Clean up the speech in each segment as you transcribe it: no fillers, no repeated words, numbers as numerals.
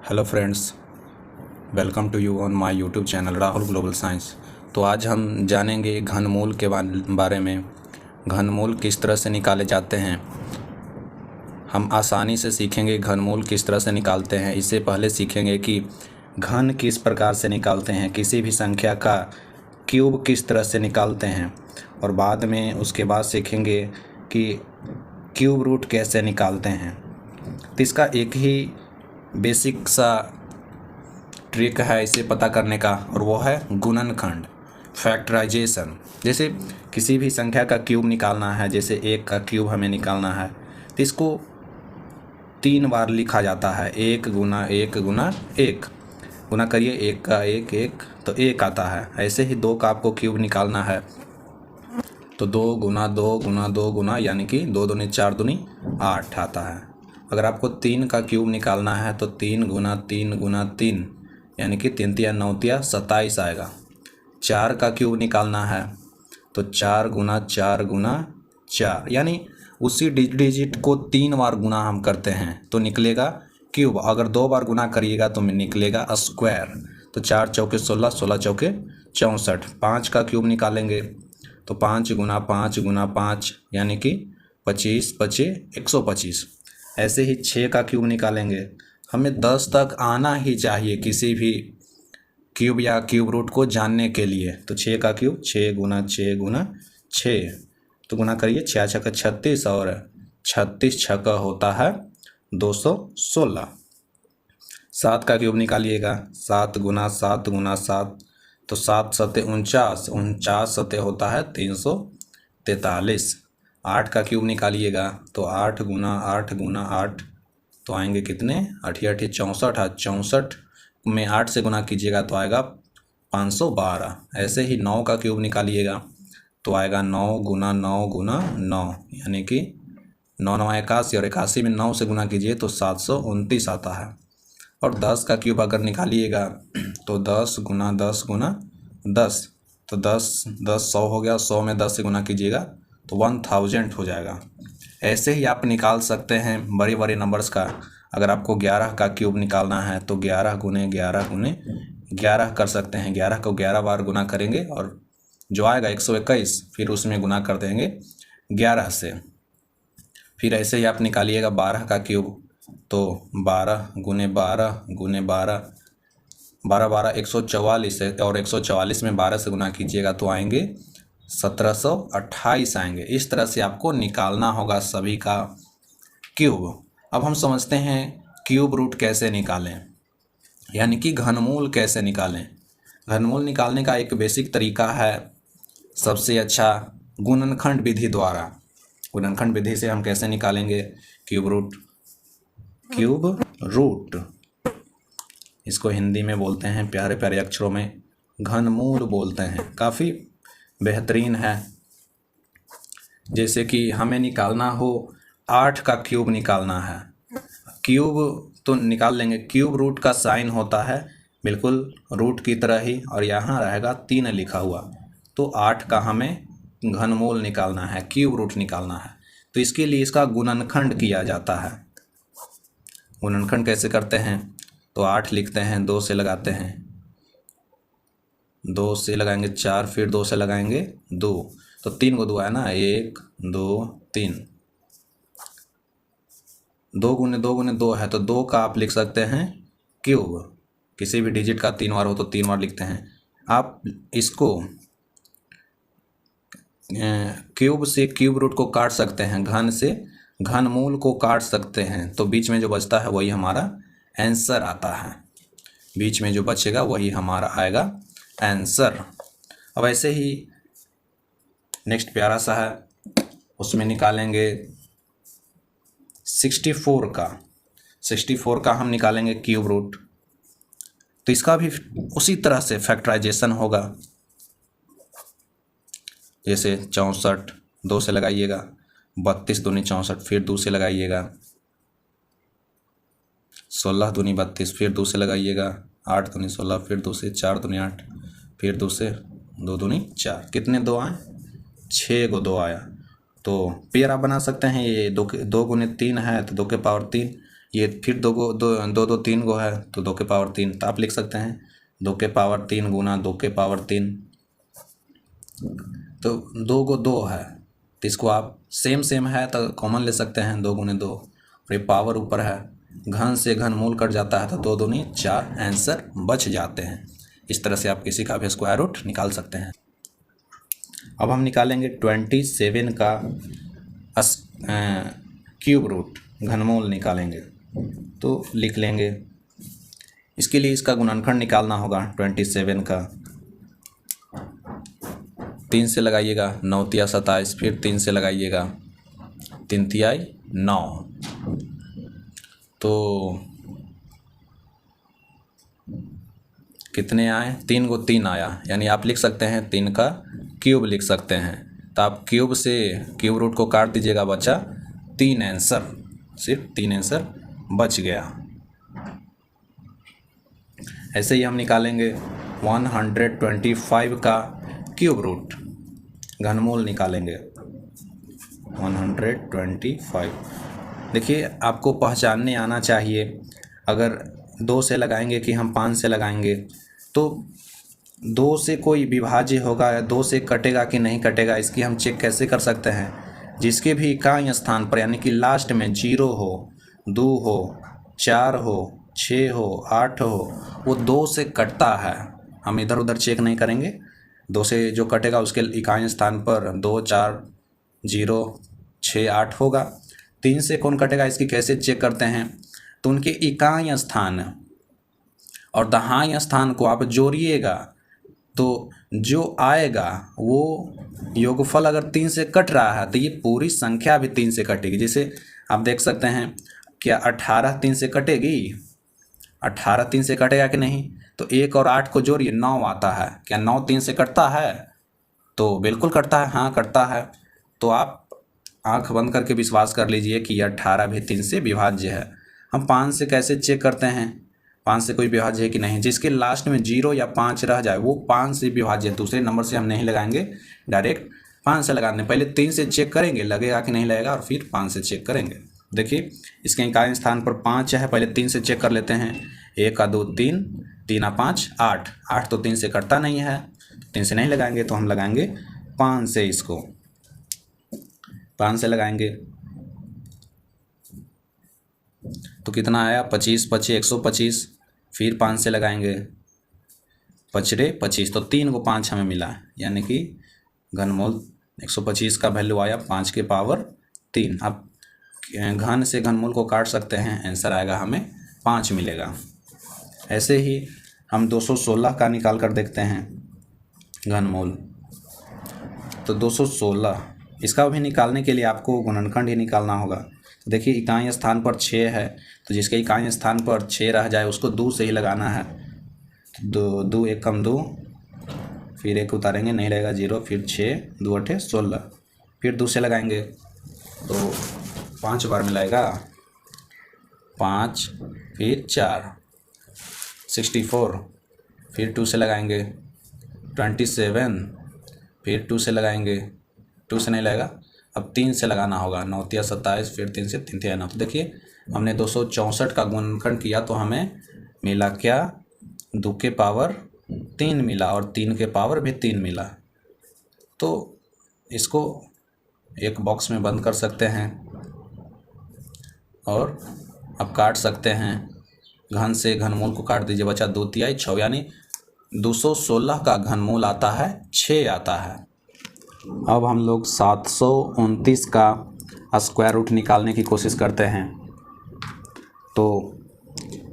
Hello friends, welcome to you on my YouTube channel Rahul global science. तो आज हम जानेंगे घनमूल के बारे में। घनमूल किस तरह से निकाले जाते हैं, हम आसानी से सीखेंगे घनमूल किस तरह से निकालते हैं। इससे पहले सीखेंगे कि घन किस प्रकार से निकालते हैं, किसी भी संख्या का क्यूब किस तरह से निकालते हैं, और बाद में उसके बाद सीखेंगे कि क्यूब रूट कैसे निकालते हैं। तो इसका एक ही बेसिक सा ट्रिक है इसे पता करने का, और वो है गुणनखंड, फैक्टराइजेशन। जैसे किसी भी संख्या का क्यूब निकालना है, जैसे 1 का क्यूब हमें निकालना है, तो इसको 3 बार लिखा जाता है। 1 गुना 1 गुना 1 गुना करिए, 1 का 1 1 तो 1 आता है। ऐसे ही 2 का आपको क्यूब निकालना है तो 2 गुना 2 गुना 2 गुना, यानी कि 2 दूनी 4 दूनी 8 आता है। अगर आपको 3 का क्यूब निकालना है तो 3 गुना 3 गुना 3, यानी कि 3 तिया 9 तिया 27 आएगा। 4 का क्यूब निकालना है तो 4 गुना 4 गुना 4, यानी उसी डिजिट को 3 बार गुना हम करते हैं तो निकलेगा क्यूब। अगर 2 बार गुना करिएगा तो निकलेगा स्क्वायर। तो 4 चौके 16, 16 चौके 64। 5 का क्यूब निकालेंगे तो 5 गुना 5 गुना 5, यानी कि 25 25 125। ऐसे ही 6 का क्यूब निकालेंगे। हमें 10 तक आना ही चाहिए किसी भी क्यूब या क्यूब रूट को जानने के लिए। तो 6 का क्यूब 6 गुना 6 गुना 6, तो गुना करिए, 6 छक्का 36 और 36 छक्का होता है 216। 7 का क्यूब निकालिएगा, 7 गुना 7 गुना 7, तो 7 सत्ते 49, 49 सत्ते होता है 343। 8 का क्यूब निकालिएगा तो 8 गुना 8 गुना 8, तो आएंगे कितने, 8 8 64। 64 में 8 से गुना कीजिएगा तो आएगा 512। ऐसे ही 9 का क्यूब निकालिएगा तो आएगा 9 गुना 9 गुना 9, यानी कि 9 9 81, और 81 में 9 से गुना कीजिए तो 729 आता है। और 10 का क्यूब अगर निकालिएगा तो 10 गुना 10 गुना 10, तो 10 10 100 हो गया। 100 में 10 से गुना कीजिएगा तो 1000 हो जाएगा। ऐसे ही आप निकाल सकते हैं बड़े बड़े नंबर्स का। अगर आपको 11 का क्यूब निकालना है तो 11 गुने 11 गुने 11 कर सकते हैं। 11 को 11 बार गुना करेंगे और जो आएगा 121, फिर उसमें गुना कर देंगे 11 से। फिर ऐसे ही आप निकालिएगा 12 का क्यूब, तो 12 गुने 12 गुने 12, 12 12 144 है, और 144 में 12 से गुना कीजिएगा तो आएंगे 1728 आएंगे। इस तरह से आपको निकालना होगा सभी का क्यूब। अब हम समझते हैं क्यूब रूट कैसे निकालें, यानी कि घनमूल कैसे निकालें। घनमूल निकालने का एक बेसिक तरीका है, सबसे अच्छा गुणनखंड विधि द्वारा। गुणनखंड विधि से हम कैसे निकालेंगे क्यूब रूट। क्यूब रूट, इसको हिंदी में बोलते हैं प्यारे प्यारे अक्षरों में घनमूल बोलते हैं। काफ़ी बेहतरीन है। जैसे कि हमें निकालना हो 8 का क्यूब निकालना है, क्यूब तो निकाल लेंगे। क्यूब रूट का साइन होता है बिल्कुल रूट की तरह ही, और यहाँ रहेगा 3 लिखा हुआ। तो 8 का हमें घनमूल निकालना है, क्यूब रूट निकालना है, तो इसके लिए इसका गुणनखंड किया जाता है। गुणनखंड कैसे करते हैं, तो 8 लिखते हैं, 2 से लगाते हैं, 2 से लगाएंगे 4, फिर 2 से लगाएंगे 2, तो 3 को 2 है ना, 1 2 3। 2 गुने 2 गुने 2 है, तो 2 का आप लिख सकते हैं क्यूब। किसी भी डिजिट का 3 बार हो तो 3 बार लिखते हैं। आप इसको क्यूब से क्यूब रूट को काट सकते हैं, घन से घनमूल को काट सकते हैं, तो बीच में जो बचता है वही हमारा आंसर आता है। बीच में जो बचेगा वही हमारा आएगा आंसर। अब ऐसे ही नेक्स्ट प्यारा सा है, उसमें निकालेंगे 64 का। 64 का हम निकालेंगे क्यूब रूट, तो इसका भी उसी तरह से फैक्टराइजेशन होगा। जैसे 64, 2 से लगाइएगा, 32 दूनी 64, फिर 2 से लगाइएगा, 16 दूनी 32, फिर 2 से लगाइएगा, 8 दूनी 16, फिर 2 से, 4 दूनी 8, फिर 2 से, 2 दूनी 4। कितने 2 आए, 6 को 2 आया। तो पेयर आप बना सकते हैं, ये 2 गुने 3 है तो 2 के पावर 3, ये फिर दो गो दो दो दो तीन गो है तो 2 के पावर 3, तो आप लिख सकते हैं 2 के पावर 3 गुना 2 के पावर 3, तो 2 गो 2 है, तो इसको आप सेम है तो कॉमन ले सकते हैं 2 गुने 2, और ये पावर ऊपर है, घन से घनमूल कट जाता है तो 2 दूनी 4 आंसर बच जाते हैं। इस तरह से आप किसी का भी स्क्वायर रूट निकाल सकते हैं। अब हम निकालेंगे 27 का क्यूब रूट, घनमूल निकालेंगे, तो लिख लेंगे। इसके लिए इसका गुणनखंड निकालना होगा 27 का, 3 से लगाइएगा 9 तिया 27, फिर 3 से लगाइएगा 3 तियाई 9, तो कितने आए, 3 गो 3 आया, यानी आप लिख सकते हैं 3 का क्यूब लिख सकते हैं। तो आप क्यूब से क्यूब रूट को काट दीजिएगा, बचा 3 आंसर, सिर्फ 3 आंसर बच गया। ऐसे ही हम निकालेंगे 125 का क्यूब रूट, घनमूल निकालेंगे 125। देखिए आपको पहचानने आना चाहिए, अगर 2 से लगाएंगे कि हम 5 से लगाएंगे, तो 2 से कोई विभाज्य होगा, 2 से कटेगा कि नहीं कटेगा, इसकी हम चेक कैसे कर सकते हैं। जिसके भी इकाई स्थान पर यानी कि लास्ट में 0 हो, 2 हो, 4 हो, 6 हो, 8 हो, वो 2 से कटता है। हम इधर उधर चेक नहीं करेंगे, 2 से जो कटेगा उसके इकाई स्थान पर 2, 4, 0, 6, 8 होगा। 3 से कौन कटेगा इसकी कैसे चेक करते हैं, तो उनके इकाई स्थान और दहाई स्थान को आप जोड़िएगा, तो जो आएगा वो योगफल अगर 3 से कट रहा है तो ये पूरी संख्या भी 3 से कटेगी। जैसे आप देख सकते हैं, क्या 18 3 से कटेगी, 18 3 से कटेगा कि नहीं, तो 1 और 8 को जोड़िए 9 आता है। क्या 9 3 से कटता है, तो बिल्कुल कटता है, हाँ कटता है। तो आप आंख बंद करके विश्वास कर लीजिए कि 18 भी 3 से विभाज्य है। हम 5 से कैसे चेक करते हैं, 5 से कोई विभाज्य है कि नहीं, जिसके लास्ट में 0 या 5 रह जाए वो 5 से विभाज्य है। दूसरे नंबर से हम नहीं लगाएंगे, डायरेक्ट 5 से लगाने, पहले 3 से चेक करेंगे लगेगा कि नहीं लगेगा, और फिर 5 से चेक करेंगे। देखिए इसके इकाई स्थान पर 5 है, पहले 3 से चेक कर लेते हैं। 1 का 2 3, 3 5 8, 8 तो 3 से कटता नहीं है, 3 से नहीं लगाएंगे, तो हम लगाएंगे 5 से, इसको 5 से लगाएंगे तो कितना आया, 25 25 125, फिर 5 से लगाएंगे 5 रे 25, तो 3 को 5 हमें मिला, यानी कि घनमूल 125 का वैल्यू आया 5 के पावर 3। आप घन से घनमूल को काट सकते हैं, आंसर आएगा हमें 5 मिलेगा। ऐसे ही हम 216 का निकाल कर देखते हैं घनमूल, तो 216 इसका भी निकालने के लिए आपको गुणनखंड ही निकालना होगा। देखिए इकाई स्थान पर 6 है, तो जिसके इकाई स्थान पर 6 रह जाए उसको 2 से ही लगाना है। तो 2 1 कम 2, फिर 1 उतारेंगे नहीं रहेगा 0, फिर 6 2 8 16, फिर 2 से लगाएंगे तो 5 बार मिलाएगा, 5 फिर 4 64, फिर 2 से लगाएंगे 27, फिर 2 से लगाएंगे, 2 से नहीं लगेगा, अब 3 से लगाना होगा, 9 तिया 27, फिर 3 से 3 तिया 9। तो देखिए हमने 264 का गुणनखंड किया तो हमें मिला क्या, 2 के पावर 3 मिला और 3 के पावर भी 3 मिला। तो इसको एक बॉक्स में बंद कर सकते हैं और अब काट सकते हैं। घन से घनमूल को काट दीजिए, बचा 2 तिहाई 6, यानी 216 का घनमूल आता है 6 आता है। अब हम लोग 729 का स्क्वायर रूट निकालने की कोशिश करते हैं। तो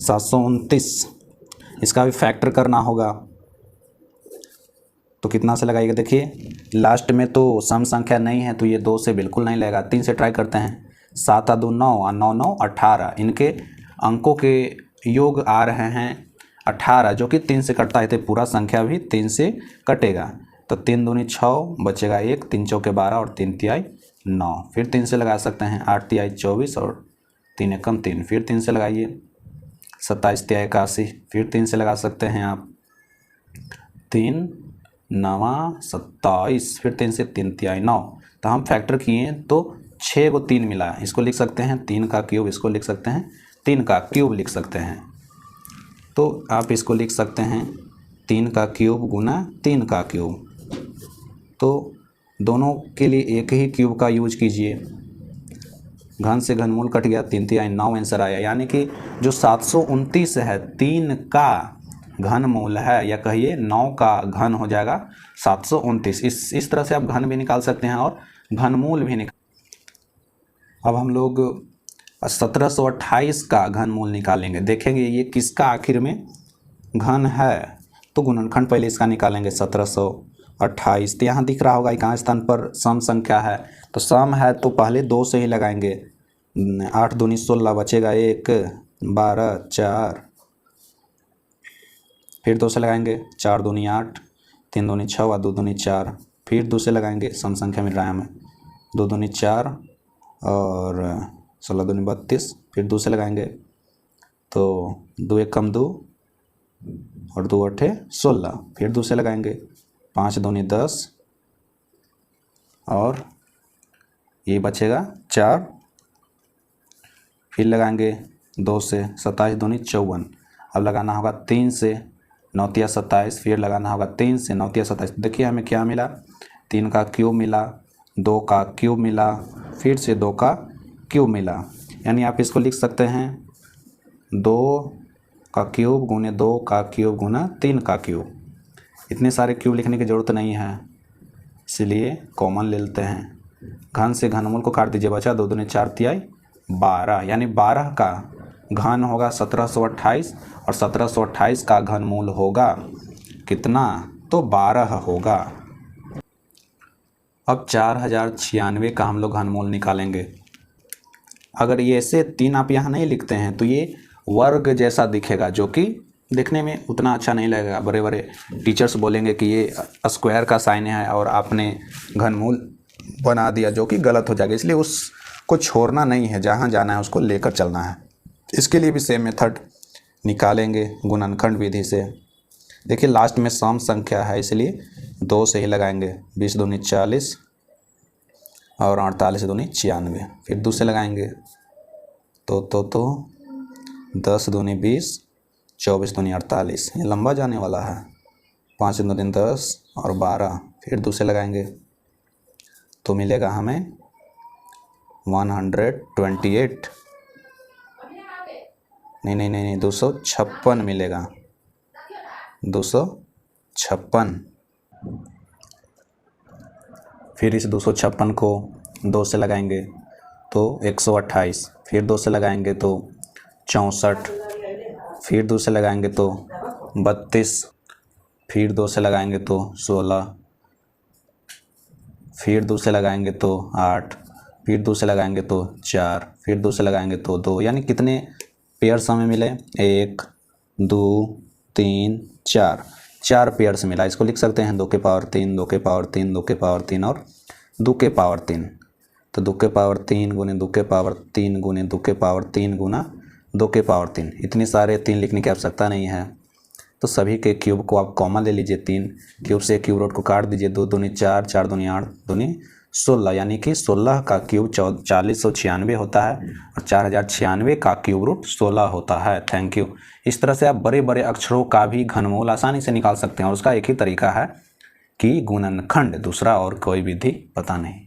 729 इसका भी फैक्टर करना होगा, तो कितना से लगाइएगा, देखिए लास्ट में तो सम संख्या नहीं है तो ये 2 से बिल्कुल नहीं लगेगा। 3 से ट्राई करते हैं, 7 2 9 और 9 9 18, इनके अंकों के योग आ रहे हैं 18, जो कि 3 से कटता है, तो पूरा संख्या भी 3 से कटेगा। तो 3 दूनी 6 बचेगा 1, 3 चौके 12 और 3 तिहाई 9, फिर 3 से लगा सकते हैं 8 तिहाई 24 और 3 एकम 3, फिर 3 से लगाइए 27 तिहाई 81, फिर 3 से लगा सकते हैं आप 3 9 27, फिर 3 से 3 तिहाई 9। तो हम फैक्टर किए तो 6 को 3 मिला, इसको लिख सकते हैं 3 का क्यूब, इसको लिख सकते हैं 3 का क्यूब लिख सकते हैं। तो आप इसको लिख सकते हैं 3 का क्यूब गुना 3 का क्यूब। तो दोनों के लिए एक ही क्यूब का यूज कीजिए। घन से घनमूल कट गया, 3 3 9 आंसर आया। यानी कि जो 729 है 3 का घनमूल है, या कहिए 9 का घन हो जाएगा 729। इस तरह से आप घन भी निकाल सकते हैं और घनमूल भी निकाल। अब हम लोग 1728 का घनमूल निकालेंगे। देखेंगे ये किसका आखिर में घन है। तो गुणनखंड पहले इसका निकालेंगे 1728। तो यहाँ दिख रहा होगा एकांश स्थान पर सम संख्या है, तो सम है तो पहले 2 से ही लगाएंगे। 8 दूनी 16 बचेगा 1, 12, 4, फिर 2 से लगाएंगे 4 दूनी 8, 3 दूनी 6 और 2 दूनी 4, फिर 2 से लगाएंगे, सम संख्या मिल रहा है हमें। 2 दूनी 4 और 16 दूनी 32, फिर 2 से लगाएंगे तो 2 1 कम 2 और 2 8 16, फिर 2 से लगाएंगे 5 दूनी 10 और ये बचेगा 4, फिर लगाएंगे 2 से 27 दूनी 54। अब लगाना होगा 3 से 9 तिया 27, फिर लगाना होगा 3 से 9 तिया 27। देखिए हमें क्या मिला, 3 का क्यूब मिला, 2 का क्यूब मिला, फिर से 2 का क्यूब मिला। यानी आप इसको लिख सकते हैं 2 का क्यूब गुने 2 का क्यूब गुना 3 का क्यूब। इतने सारे क्यूब लिखने की ज़रूरत नहीं है, इसलिए कॉमन ले लेते हैं। घन से घनमूल को काट दीजिए, बचा 2 दूनी 4 तिहाई 12। यानी 12 का घन होगा 1728 और 1728 का घनमूल होगा कितना, तो 12 होगा। अब 4096 का हम लोग घनमूल निकालेंगे। अगर ये ऐसे 3 आप यहाँ नहीं लिखते हैं तो ये वर्ग जैसा दिखेगा, जो कि देखने में उतना अच्छा नहीं लगेगा। बड़े बड़े टीचर्स बोलेंगे कि ये स्क्वायर का साइन है और आपने घनमूल बना दिया, जो कि गलत हो जाएगा। इसलिए उसको छोड़ना नहीं है, जहाँ जाना है उसको लेकर चलना है। इसके लिए भी सेम मेथड निकालेंगे गुणनखंड विधि से। देखिए लास्ट में सम संख्या है, इसलिए 2 से ही लगाएंगे। 20 दूनी 40 और 48 दूनी 96, फिर 2 से लगाएंगे तो 10 दूनी 20, 24 दूनी 48। ये लंबा जाने वाला है। 5 दूनी 10 और 12, फिर 2 से लगाएंगे तो मिलेगा हमें 128। नहीं 256 मिलेगा, 256। फिर इस 256 को 2 से लगाएंगे तो 128, फिर 2 से लगाएंगे तो 64, फिर 2 से लगाएंगे तो 32, फिर 2 से लगाएंगे तो 16, फिर 2 से लगाएंगे तो 8, फिर 2 से लगाएंगे तो 4, फिर 2 से लगाएंगे तो 2। यानी कितने पेयर्स हमें मिले, 1 2 3 4, 4 पेयर्स मिला। इसको लिख सकते हैं 2 के पावर 3, 2 के पावर 3, 2 के पावर 3 और 2 के पावर 3। तो 2 के पावर 3 गुने 2 के पावर 3 गुने 2 के पावर 3 गुना 2 के पावर 3। इतने सारे 3 लिखने की आवश्यकता नहीं है। तो सभी के क्यूब को आप कॉमन ले लीजिए। 3 क्यूब से क्यूब रूट को काट दीजिए। 2 दूनी 4, 4 दूनी 8, दूनी 16। यानी कि 16 का क्यूब 4096 होता है और 4096 का क्यूब रूट 16 होता है। Thank you. इस तरह से आप बड़े बड़े अक्षरों का भी घनमूल आसानी से निकाल सकते हैं और उसका एक ही तरीका है कि गुणनखंड, दूसरा और कोई विधि पता नहीं।